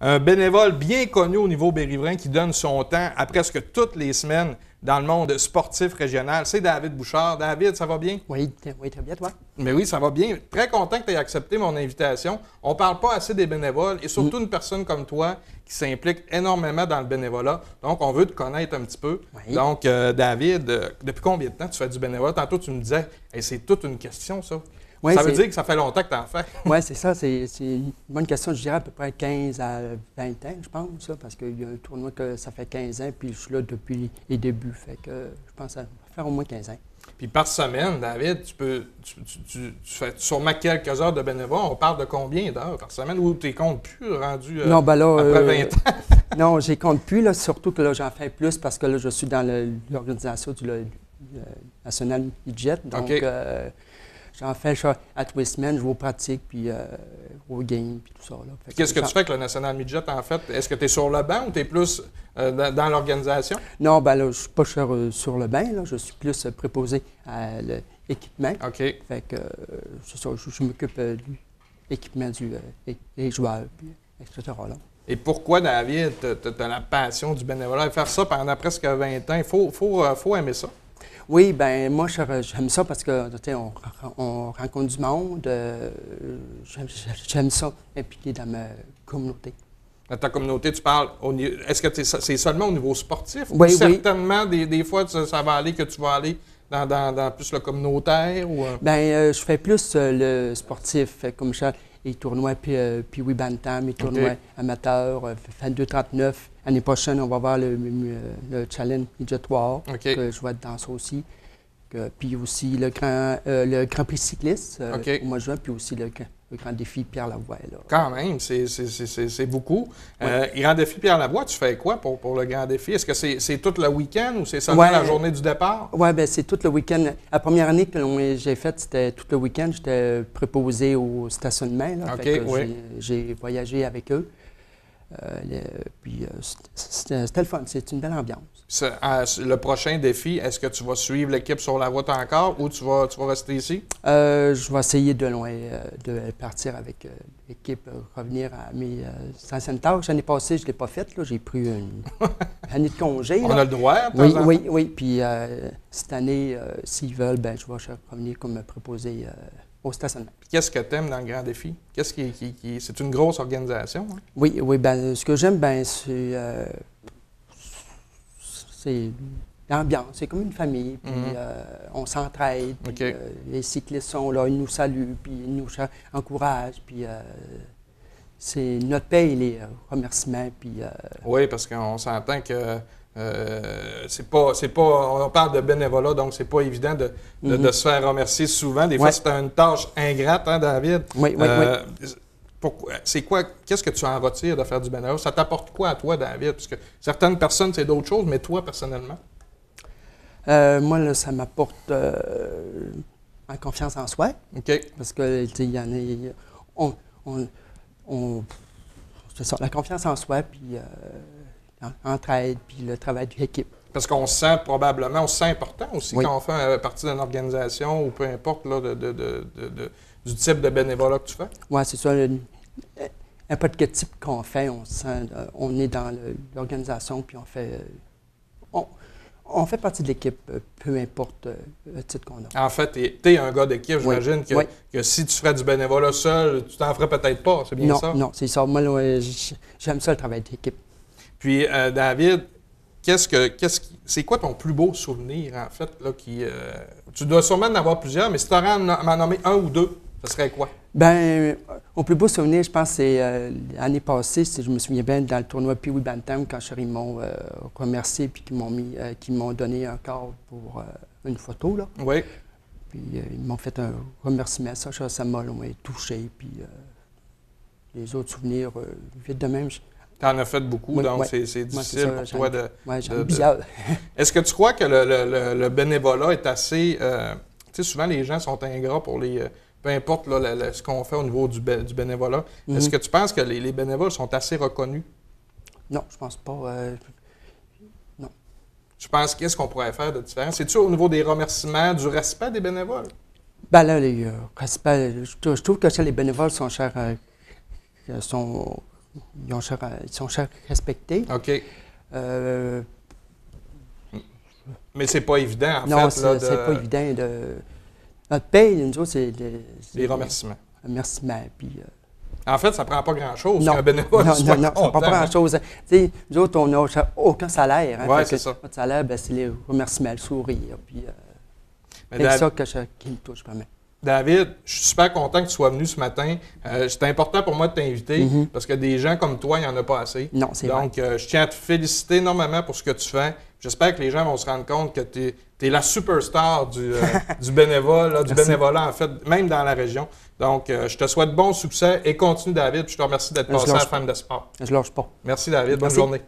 un bénévole bien connu au niveau Berry-Vrain qui donne son temps à presque toutes les semaines dans le monde sportif régional. C'est David Bouchard. David, ça va bien? Oui, oui, très bien, toi? Mais oui, ça va bien. Très content que tu aies accepté mon invitation. On ne parle pas assez des bénévoles et surtout une personne comme toi qui s'implique énormément dans le bénévolat. Donc, on veut te connaître un petit peu. Oui. Donc, David, depuis combien de temps tu fais du bénévolat? Tantôt, tu me disais, hey, c'est toute une question, ça. Oui, ça veut dire que ça fait longtemps que tu en fais. Oui, c'est ça. C'est une bonne question. Je dirais à peu près 15 à 20 ans, je pense, ça, parce qu'il y a un tournoi que ça fait 15 ans, puis je suis là depuis les débuts. Fait que je pense que ça va faire au moins 15 ans. Puis par semaine, David, tu fais sûrement quelques heures de bénévolat. On parle de combien d'heures par semaine ou tu ne comptes plus rendu non, ben là, après 20 ans? Non, je ne compte plus, là, surtout que là, j'en fais plus parce que là, je suis dans l'organisation du National Midget. Donc, OK. j'en fais à tous les semaines, je vais aux pratiques, puis aux games, puis tout ça. Qu'est-ce que tu fais avec le National Midget, en fait? Est-ce que tu es sur le banc ou tu es plus dans l'organisation? Non, ben là, je ne suis pas sur le banc, là. Je suis plus préposé à l'équipement. OK. Fait que je m'occupe de l'équipement des joueurs, puis etc. Là. Et pourquoi, David, tu as la passion du bénévolat? Faire ça pendant presque 20 ans, il faut aimer ça. Oui, ben moi, j'aime ça parce que, tu sais, on rencontre du monde. J'aime ça, impliqué dans ma communauté. Dans ta communauté, tu parles, est-ce que c'est seulement au niveau sportif? Oui, ou certainement, des fois, ça va aller que tu vas aller dans plus le communautaire? Ou, Bien, je fais plus le sportif, comme ça, les tournois puis oui, Bantam, les tournois amateurs, 22-39. L'année prochaine, on va voir le Challenge Midgetoire, que je vais être dans ça aussi. Puis aussi le Grand Prix cycliste au mois de juin, puis aussi le Grand Défi Pierre Lavoie. Là. Quand même, c'est beaucoup. Oui. Grand Défi Pierre Lavoie, tu fais quoi pour le Grand Défi? Est-ce que c'est tout le week-end ou c'est seulement la journée du départ? Oui, bien, c'est tout le week-end. La première année que j'ai faite, c'était tout le week-end. J'étais préposé au stationnement. Là, j'ai voyagé avec eux. Puis c'était le fun, c'est une belle ambiance. Le prochain défi, est-ce que tu vas suivre l'équipe sur la route encore ou tu vas rester ici? Je vais essayer de partir avec l'équipe, revenir à mes anciennes tâches. L'année passée, je ne l'ai pas faite. J'ai pris une année de congé. On a le droit? Oui. Puis cette année, s'ils veulent, ben, je vais revenir comme préposé au stationnement. Qu'est-ce que tu aimes dans le Grand Défi? C'est une grosse organisation? Hein? Oui. Ben, ce que j'aime, ben, c'est l'ambiance. C'est comme une famille. Puis on s'entraide. Okay. Les cyclistes sont là, ils nous saluent, puis ils nous encouragent. Puis c'est notre paye, les remerciements. Puis, oui, parce qu'on s'entend que c'est pas, on parle de bénévolat, donc c'est pas évident de se faire remercier souvent. Des fois, c'est une tâche ingrate, hein, David? Oui. Qu'est-ce que tu en retires de faire du bénévolat? Ça t'apporte quoi à toi, David? Parce que certaines personnes, c'est d'autres choses, mais toi, personnellement? Moi, là, ça m'apporte en confiance en soi. OK. Parce que, tu sais, il y en a... c'est ça, la confiance en soi, puis entraide, puis le travail d'équipe. Parce qu'on se sent probablement, important aussi quand on fait partie d'une organisation ou peu importe là, du type de bénévolat que tu fais. Oui, c'est ça. N'importe quel type qu'on fait, on se sent, on est dans l'organisation, puis on fait partie de l'équipe, peu importe le titre qu'on a. En fait, tu es un gars d'équipe, j'imagine que si tu ferais du bénévolat seul, tu t'en ferais peut-être pas, c'est bien ça? Non, c'est ça. Moi, là, j'aime ça, le travail d'équipe. Puis, David, c'est quoi ton plus beau souvenir, en fait, là, tu dois sûrement en avoir plusieurs, mais si tu aurais à m'en nommer un ou deux, ce serait quoi? Bien, mon plus beau souvenir, je pense, c'est l'année passée, je me souviens bien, dans le tournoi Pee Wee Bantam, quand ils m'ont remercié et qu'ils m'ont donné un cadre pour une photo, là. Oui. Puis ils m'ont fait un remerciement. Ça m'a touché. Puis les autres souvenirs, vite de même. Tu en as fait beaucoup, donc c'est difficile pour toi de... Oui, j'en ai plusieurs. Est-ce que tu crois que le bénévolat est assez... tu sais, souvent, les gens sont ingrats pour les... peu importe là, ce qu'on fait au niveau du bénévolat. Est-ce que tu penses que les bénévoles sont assez reconnus? Non, je pense pas. Non. Je pense qu'est-ce qu'on pourrait faire de différent? C'est-tu au niveau des remerciements, du respect des bénévoles? Bien là, je trouve que les bénévoles sont chers, sont ils sont chers respectés. OK. Euh, Mais c'est pas évident, en non, fait. Là, c'est pas évident. Notre paye, nous autres, c'est les remerciements. Remerciements. Puis, En fait, ça prend pas grand-chose non, qu'un bénévole non, soit non, ça prend pas grand-chose. Tu sais, nous autres, on n'a aucun salaire. Hein, oui, c'est ça. Notre salaire, ben, c'est les remerciements, le sourire. Puis, Mais c'est ça qui me touche vraiment. David, je suis super content que tu sois venu ce matin. C'est important pour moi de t'inviter parce que des gens comme toi, il n'y en a pas assez. Non, c'est vrai. Donc, je tiens à te féliciter énormément pour ce que tu fais. J'espère que les gens vont se rendre compte que tu es la superstar du bénévole, là, du bénévolat, en fait, même dans la région. Donc, je te souhaite bon succès et continue, David. Puis je te remercie d'être passé à la Femme de sport. Je lâche pas. Merci, David. Bonne Merci. journée.